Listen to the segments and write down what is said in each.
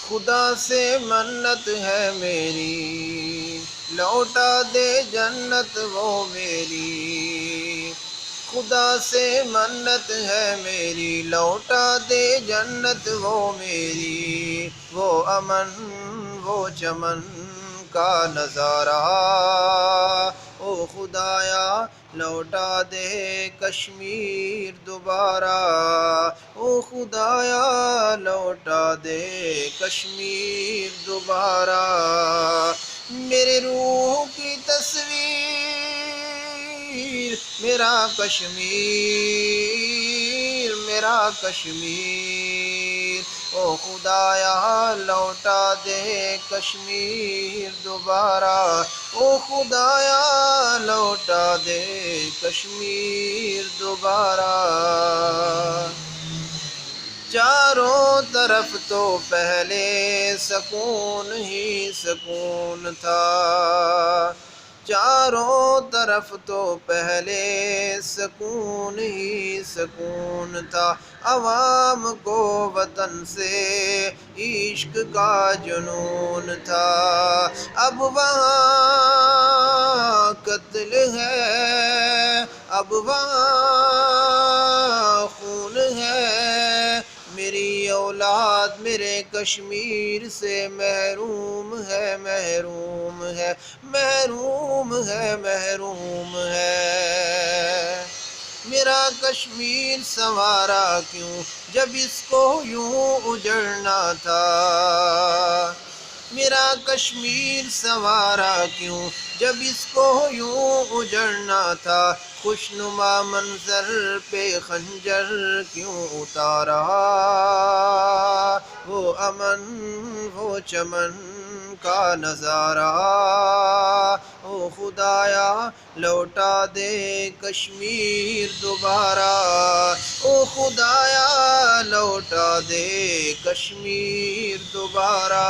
خدا سے منت ہے میری، لوٹا دے جنت وہ میری۔ خدا سے منت ہے میری، لوٹا دے جنت وہ میری۔ وہ امن وہ چمن کا نظارہ، او خدایا لوٹا دے کشمیر دوبارہ۔ او خدایا لوٹا دے کشمیر دوبارہ۔ میرے روح کی تصویر، میرا کشمیر، میرا کشمیر۔ او خدایا لوٹا دے کشمیر دوبارہ۔ او خدایا لوٹا دے کشمیر دوبارہ۔ چاروں طرف تو پہلے سکون ہی سکون تھا، چاروں طرف تو پہلے سکون ہی سکون تھا۔ عوام کو وطن سے عشق کا جنون تھا، اب وہاں قتل ہے، اب وہاں خون ہے۔ میری اولاد میرے کشمیر سے محروم ہے، محروم ہے، محروم ہے، محروم ہے۔ میرا کشمیر سنوارا کیوں جب اس کو یوں اجڑنا تھا؟ میرا کشمیر سنوارا کیوں جب اس کو یوں اجڑنا تھا؟ خوشنما منظر پہ خنجر کیوں اتارا؟ وہ امن وہ چمن کا نظارہ، او خدایا لوٹا دے کشمیر دوبارہ۔ او خدایا لوٹا دے کشمیر دوبارہ۔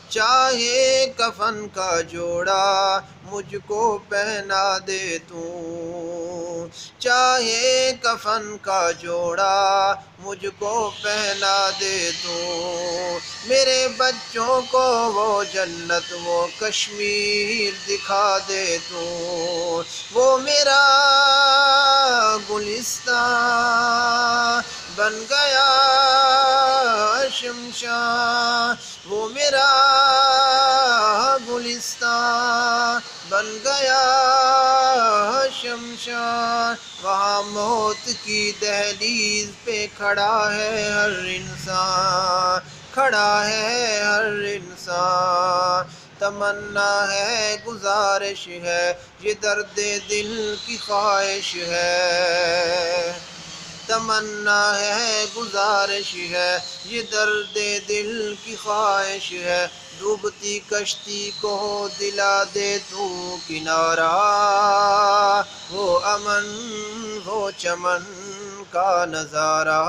چاہے کفن کا جوڑا مجھ کو پہنا دے تو، چاہے کفن کا جوڑا مجھ کو پہنا دے تو، میرے بچوں کو وہ جنت وہ کشمیر دکھا دے تو۔ وہ میرا گلستان بن گیا شمشان، وہ میرا گلستان بن گیا شمشان۔ وہاں موت کی دہلیز پہ کھڑا ہے ہر انسان، کھڑا ہے ہر انسان۔ تمنا ہے گزارش ہے یہ درد دل کی خواہش ہے، تمنا ہے گزارش ہے یہ درد دل کی خواہش ہے۔ ڈوبتی کشتی کو دلا دے تو کنارہ، وہ امن وہ چمن کا نظارہ،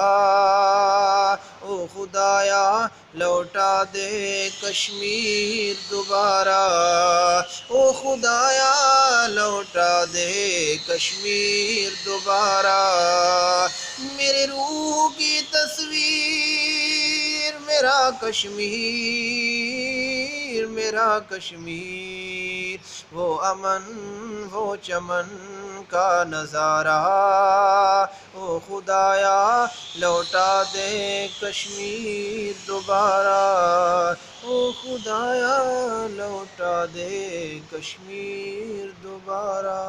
او خدایا لوٹا دے کشمیر دوبارہ۔ او خدایا لوٹا دے کشمیر دوبارہ۔ میرے روح کی تصویر، میرا کشمیر، میرا کشمیر۔ وہ امن وہ چمن کا نظارہ، او خدایا لوٹا دے کشمیر دوبارہ۔ او خدایا لوٹا دے کشمیر دوبارہ۔